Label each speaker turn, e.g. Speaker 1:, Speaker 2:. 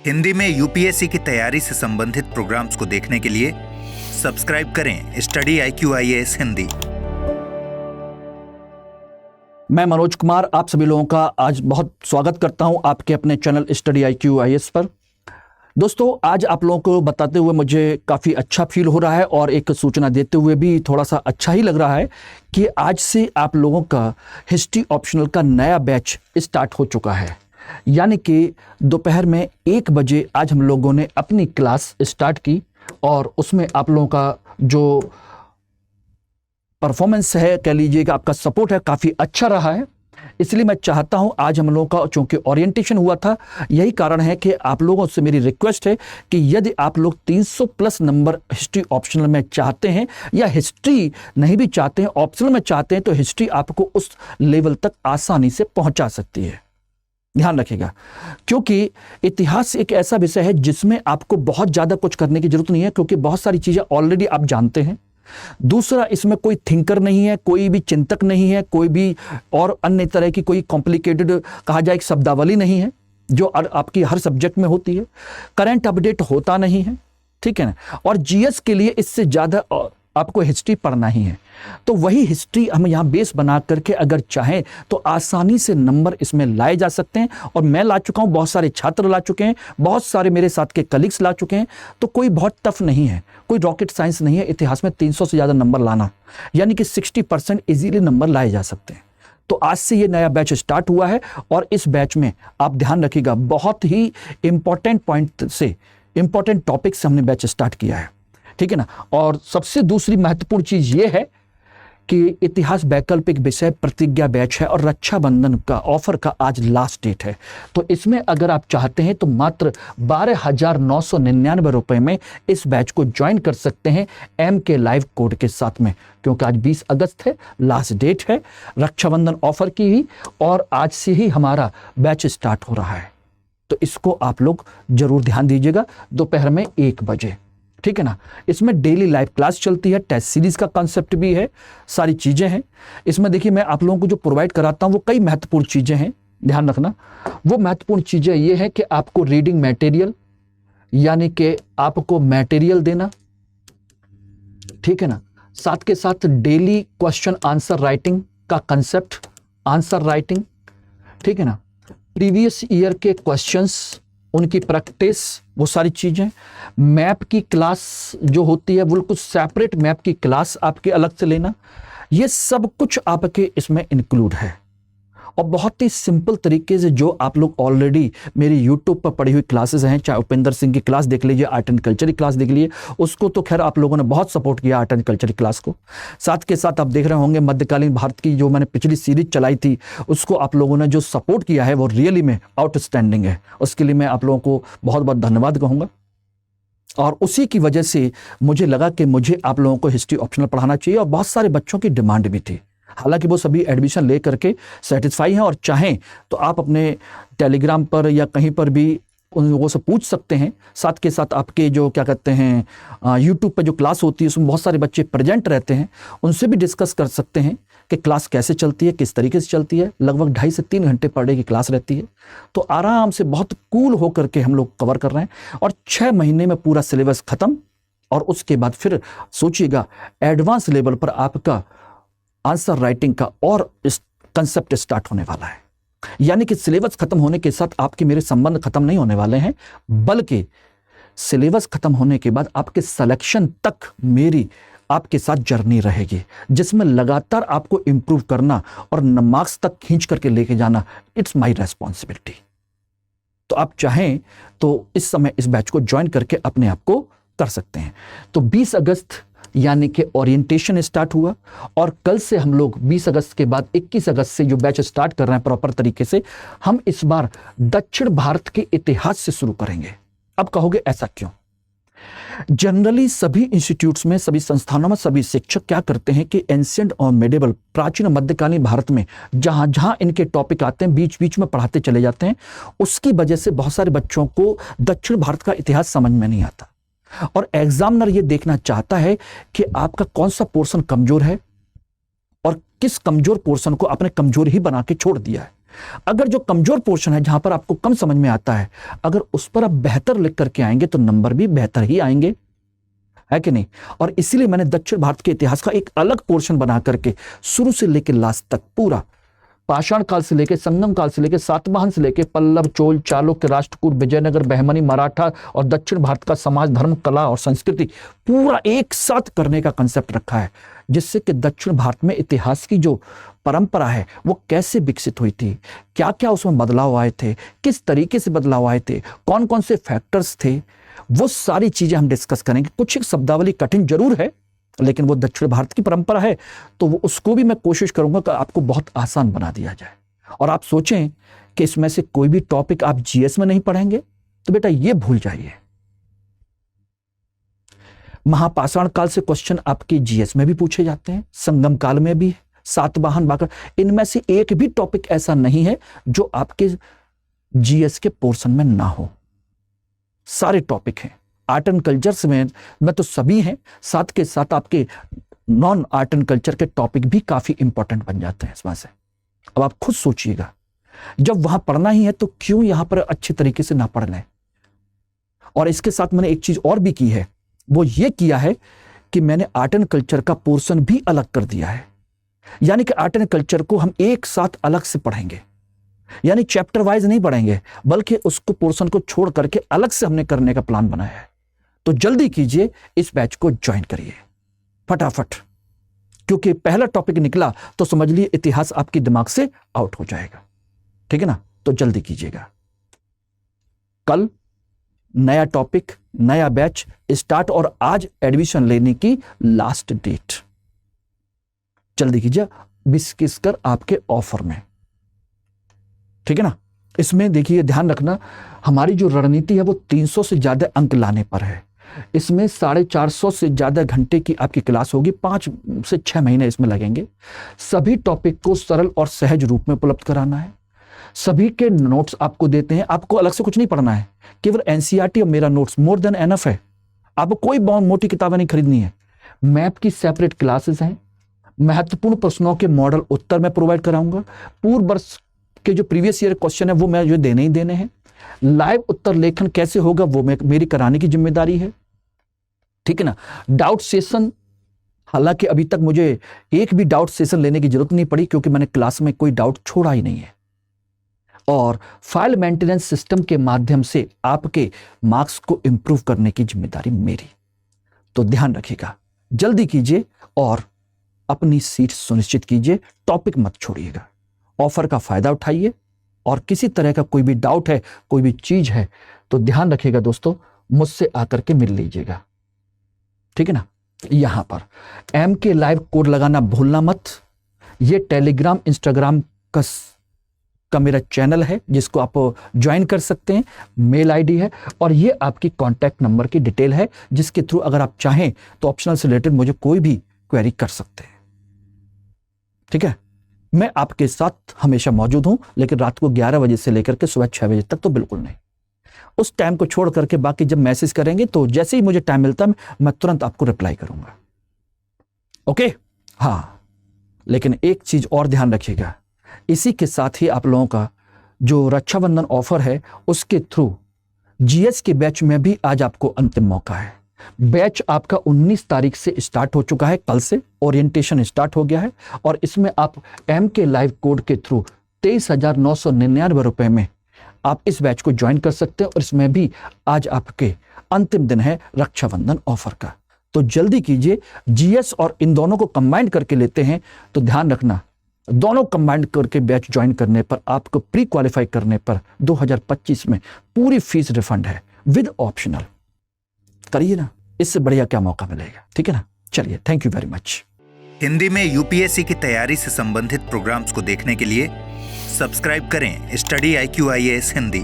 Speaker 1: हिंदी में यूपीएससी की तैयारी से संबंधित प्रोग्राम्स को देखने के लिए सब्सक्राइब करें स्टडी IQ IAS हिंदी।
Speaker 2: मैं मनोज कुमार आप सभी लोगों का आज बहुत स्वागत करता हूं आपके अपने चैनल स्टडी IQ IAS पर। दोस्तों, आज आप लोगों को बताते हुए मुझे काफ़ी अच्छा फील हो रहा है और एक सूचना देते हुए भी थोड़ा सा अच्छा ही लग रहा है कि आज से आप लोगों का हिस्ट्री ऑप्शनल का नया बैच स्टार्ट हो चुका है। यानी कि दोपहर में 1 बजे आज हम लोगों ने अपनी क्लास स्टार्ट की और उसमें आप लोगों का जो परफॉर्मेंस है, कह लीजिएगा आपका सपोर्ट है, काफ़ी अच्छा रहा है। इसलिए मैं चाहता हूं आज हम लोगों का चूंकि ओरिएंटेशन हुआ था, यही कारण है कि आप लोगों से मेरी रिक्वेस्ट है कि यदि आप लोग 300 प्लस नंबर हिस्ट्री ऑप्शनल में चाहते हैं या हिस्ट्री नहीं भी चाहते हैं, ऑप्शनल में चाहते हैं, तो हिस्ट्री आपको उस लेवल तक आसानी से पहुंचा सकती है। ध्यान रखिएगा, क्योंकि इतिहास एक ऐसा विषय है जिसमें आपको बहुत ज़्यादा कुछ करने की जरूरत नहीं है, क्योंकि बहुत सारी चीज़ें ऑलरेडी आप जानते हैं। दूसरा, इसमें कोई थिंकर नहीं है, कोई भी चिंतक नहीं है, कोई भी और अन्य तरह की कोई कॉम्प्लिकेटेड कहा जाए एक शब्दावली नहीं है जो आपकी हर सब्जेक्ट में होती है। करंट अपडेट होता नहीं है, ठीक है ना। और जीएस के लिए इससे ज़्यादा आपको हिस्ट्री पढ़ना ही है। तो वही हिस्ट्री हम यहाँ बेस बना करके अगर चाहें तो आसानी से नंबर इसमें लाए जा सकते हैं। और मैं ला चुका हूँ, बहुत सारे छात्र ला चुके हैं, बहुत सारे मेरे साथ के कलीग्स ला चुके हैं। तो कोई बहुत टफ नहीं है, कोई रॉकेट साइंस नहीं है इतिहास में 300 से ज़्यादा नंबर लाना, यानी कि 60% ईजीली नंबर लाए जा सकते हैं। तो आज से ये नया बैच स्टार्ट हुआ है और इस बैच में आप ध्यान रखिएगा, बहुत ही इंपॉर्टेंट पॉइंट से, इंपॉर्टेंट टॉपिक से हमने बैच स्टार्ट किया है, ठीक है ना। और सबसे दूसरी महत्वपूर्ण चीज ये है कि इतिहास वैकल्पिक विषय प्रतिज्ञा बैच है और रक्षाबंधन का ऑफर का आज लास्ट डेट है। तो इसमें अगर आप चाहते हैं तो मात्र 12,999 रुपए में इस बैच को ज्वाइन कर सकते हैं MK लाइव कोड के साथ में, क्योंकि आज 20 अगस्त है, लास्ट डेट है रक्षाबंधन ऑफर की ही, और आज से ही हमारा बैच स्टार्ट हो रहा है। तो इसको आप लोग जरूर ध्यान दीजिएगा, दोपहर में 1 बजे, ठीक है ना। इसमें डेली लाइव क्लास चलती है, टेस्ट सीरीज का कॉन्सेप्ट भी है, सारी चीजें हैं इसमें। देखिए, मैं आप लोगों को जो प्रोवाइड कराता हूं वो कई महत्वपूर्ण चीजें हैं, ध्यान रखना। वो महत्वपूर्ण चीजें ये है कि आपको रीडिंग मटेरियल, यानी कि आपको मटेरियल देना, ठीक है ना। साथ के साथ डेली क्वेश्चन आंसर राइटिंग का कंसेप्ट, आंसर राइटिंग, ठीक है ना। प्रीवियस ईयर के क्वेश्चंस, उनकी प्रैक्टिस, वो सारी चीजें। मैप की क्लास जो होती है, बिल्कुल सेपरेट मैप की क्लास आपके अलग से लेना, ये सब कुछ आपके इसमें इंक्लूड है। और बहुत ही सिंपल तरीके से जो आप लोग ऑलरेडी मेरी यूट्यूब पर पढ़ी हुई क्लासेस हैं, चाहे उपेंद्र सिंह की क्लास देख लीजिए, आर्ट एंड कल्चर की क्लास देख लीजिए, उसको तो खैर आप लोगों ने बहुत सपोर्ट किया आर्ट एंड कल्चर की क्लास को। साथ के साथ आप देख रहे होंगे मध्यकालीन भारत की जो मैंने पिछली सीरीज चलाई थी, उसको आप लोगों ने जो सपोर्ट किया है वो रियली में आउटस्टैंडिंग है। उसके लिए मैं आप लोगों को बहुत बहुत धन्यवाद कहूँगा। और उसी की वजह से मुझे लगा कि मुझे आप लोगों को हिस्ट्री ऑप्शनल पढ़ाना चाहिए, और बहुत सारे बच्चों की डिमांड भी थी। हालांकि वो सभी एडमिशन ले करके सेटिस्फाई हैं, और चाहें तो आप अपने टेलीग्राम पर या कहीं पर भी उन लोगों से पूछ सकते हैं। साथ के साथ आपके जो क्या कहते हैं यूट्यूब पर जो क्लास होती है उसमें बहुत सारे बच्चे प्रेजेंट रहते हैं, उनसे भी डिस्कस कर सकते हैं कि क्लास कैसे चलती है, किस तरीके से चलती है। लगभग 2.5 से 3 घंटे पर डे की क्लास रहती है, तो आराम से बहुत कूल होकर के हम लोग कवर कर रहे हैं। और 6 महीने में पूरा सिलेबस खत्म, और उसके बाद फिर सोचिएगा एडवांस लेवल पर आपका आंसर राइटिंग का और इस कंसेप्ट स्टार्ट होने वाला है। यानी कि सिलेबस खत्म होने के साथ आपके मेरे संबंध खत्म नहीं होने वाले हैं, बल्कि सिलेबस खत्म होने के बाद आपके सिलेक्शन तक मेरी आपके साथ जर्नी रहेगी, जिसमें लगातार आपको इंप्रूव करना और मार्क्स तक खींच करके लेके जाना, इट्स माय रिस्पॉन्सिबिलिटी। तो आप चाहें तो इस समय इस बैच को ज्वाइन करके अपने आप को कर सकते हैं। तो 20 अगस्त यानी कि ओरिएंटेशन स्टार्ट हुआ, और कल से हम लोग 20 अगस्त के बाद 21 अगस्त से जो बैच स्टार्ट कर रहे हैं प्रॉपर तरीके से, हम इस बार दक्षिण भारत के इतिहास से शुरू करेंगे। अब कहोगे ऐसा क्यों? जनरली सभी इंस्टीट्यूट्स में, सभी संस्थानों में सभी शिक्षक क्या करते हैं कि एंशिएंट और मेडिवल, प्राचीन मध्यकालीन भारत में जहां जहां इनके टॉपिक आते हैं बीच बीच में पढ़ाते चले जाते हैं। उसकी वजह से बहुत सारे बच्चों को दक्षिण भारत का इतिहास समझ में नहीं आता, और एग्जामिनर ये देखना चाहता है कि आपका कौन सा पोर्शन कमजोर है और किस कमजोर पोर्शन को आपने कमजोर ही बना के छोड़ दिया है। अगर जो कमजोर पोर्शन है, जहां पर आपको कम समझ में आता है, अगर उस पर आप बेहतर लिख करके आएंगे तो नंबर भी बेहतर ही आएंगे, है कि नहीं। और इसीलिए मैंने दक्षिण भारत के इतिहास का एक अलग पोर्शन बना करके शुरू से लेकर लास्ट तक पूरा, पाषाण काल से लेकर, संगम काल से लेकर, सातवाहन से लेकर, पल्लव, चोल, चालुक्य, राष्ट्रकूट, विजयनगर, बहमनी, मराठा और दक्षिण भारत का समाज, धर्म, कला और संस्कृति पूरा एक साथ करने का कंसेप्ट रखा है, जिससे कि दक्षिण भारत में इतिहास की जो परंपरा है वो कैसे विकसित हुई थी, क्या क्या उसमें बदलाव आए थे, किस तरीके से बदलाव आए थे, कौन कौन से फैक्टर्स थे, वो सारी चीजें हम डिस्कस करेंगे। कुछ एक शब्दावली कठिन जरूर है, लेकिन वो दक्षिण भारत की परंपरा है, तो वो उसको भी मैं कोशिश करूंगा कि आपको बहुत आसान बना दिया जाए। और आप सोचें कि इसमें से कोई भी टॉपिक आप जीएस में नहीं पढ़ेंगे तो बेटा ये भूल जाइए। महापाषाण काल से क्वेश्चन आपके जीएस में भी पूछे जाते हैं, संगम काल में भी, सातवाहन, बाकर, इनमें से एक भी टॉपिक ऐसा नहीं है जो आपके जीएस के पोर्शन में ना हो। सारे टॉपिक हैं। आर्ट एंड कल्चर्स में तो सभी हैं, साथ के साथ आपके नॉन आर्ट एंड कल्चर के टॉपिक भी काफी इंपॉर्टेंट बन जाते हैं इसमें से। अब आप खुद सोचिएगा, जब वहां पढ़ना ही है तो क्यों यहां पर अच्छे तरीके से ना पढ़ लें। और इसके साथ मैंने एक चीज और भी की है, वो ये किया है कि मैंने आर्ट एंड कल्चर का पोर्शन भी अलग कर दिया है। यानी कि आर्ट एंड कल्चर को हम एक साथ अलग से पढ़ेंगे, यानी चैप्टर वाइज नहीं पढ़ेंगे, बल्कि उसको पोर्शन को छोड़ करके अलग से हमने करने का प्लान बनाया है। तो जल्दी कीजिए, इस बैच को ज्वाइन करिए फटाफट, क्योंकि पहला टॉपिक निकला तो समझ लिए इतिहास आपके दिमाग से आउट हो जाएगा। ठीक है ना, तो जल्दी कीजिएगा। कल नया टॉपिक, नया बैच स्टार्ट, और आज एडमिशन लेने की लास्ट डेट। जल्दी कीजिए, 20 कर आपके ऑफर में। ठीक है ना। इसमें देखिए, ध्यान रखना, हमारी जो रणनीति है वो 300 से ज्यादा अंक लाने पर है। इसमें 450 से ज्यादा घंटे की आपकी क्लास होगी, 5 से 6 महीने इसमें लगेंगे। सभी टॉपिक को सरल और सहज रूप में उपलब्ध कराना है। सभी के नोट्स आपको देते हैं, आपको अलग से कुछ नहीं पढ़ना है, केवल एनसीईआरटी और मेरा नोट्स मोर देन एनफ है। आपको कोई बहुत मोटी किताबें नहीं खरीदनी है। मैथ की सेपरेट क्लासेस हैं, महत्वपूर्ण प्रश्नों के मॉडल उत्तर मैं प्रोवाइड कराऊंगा, पूर्व वर्ष के जो प्रीवियस ईयर क्वेश्चन है वो मैं जो देने ही देने हैं, लाइव उत्तर लेखन कैसे होगा वो मेरी कराने की जिम्मेदारी है। ठीक है ना। डाउट सेशन, हालांकि अभी तक मुझे एक भी डाउट सेशन लेने की जरूरत नहीं पड़ी, क्योंकि मैंने क्लास में कोई डाउट छोड़ा ही नहीं है। और फाइल मेंटेनेंस सिस्टम के माध्यम से आपके मार्क्स को इंप्रूव करने की जिम्मेदारी मेरी। तो ध्यान रखिएगा, जल्दी कीजिए और अपनी सीट सुनिश्चित कीजिए, टॉपिक मत छोड़िएगा, ऑफर का फायदा उठाइए। और किसी तरह का कोई भी डाउट है, कोई भी चीज है, तो ध्यान रखिएगा दोस्तों, मुझसे आकर के मिल लीजिएगा। ठीक है ना। यहां पर MK लाइव कोड लगाना भूलना मत। ये टेलीग्राम, इंस्टाग्राम का मेरा चैनल है, जिसको आप ज्वाइन कर सकते हैं, मेल आईडी है, और ये आपकी कॉन्टैक्ट नंबर की डिटेल है, जिसके थ्रू अगर आप चाहें तो ऑप्शनल से रिलेटेड मुझे कोई भी क्वेरी कर सकते हैं। ठीक है। मैं आपके साथ हमेशा मौजूद हूं, लेकिन रात को 11 बजे से लेकर के सुबह 6 बजे तक तो बिल्कुल नहीं। उस टाइम को छोड़ करके बाकी जब मैसेज करेंगे तो जैसे ही मुझे टाइम मिलता है मैं तुरंत आपको रिप्लाई करूंगा। ओके। हाँ, लेकिन एक चीज और ध्यान रखिएगा, इसी के साथ ही आप लोगों का जो रक्षाबंधन ऑफर है उसके थ्रू जीएस के बैच में भी आज आपको अंतिम मौका है। बैच आपका 19 तारीख से स्टार्ट हो चुका है, कल से ओरिएंटेशन स्टार्ट हो गया है, और इसमें आप MK लाइव कोड के थ्रू 23,999 रुपए में आप इस बैच को ज्वाइन कर सकते हैं। और इसमें भी आज आपके अंतिम दिन है रक्षाबंधन ऑफर का। तो जल्दी कीजिए, जीएस और इन दोनों को कंबाइन करके लेते हैं, तो ध्यान रखना, दोनों कंबाइंड करके बैच ज्वाइन करने पर आपको प्री क्वालिफाई करने पर 2025 में पूरी फीस रिफंड है विद ऑप्शनल। करिए ना, इससे बढ़िया क्या मौका मिलेगा। ठीक है ना। चलिए, thank you very much.
Speaker 1: Hindi में यूपीएससी की तैयारी से संबंधित प्रोग्राम्स को देखने के लिए सब्सक्राइब करें स्टडी IQ IAS हिंदी।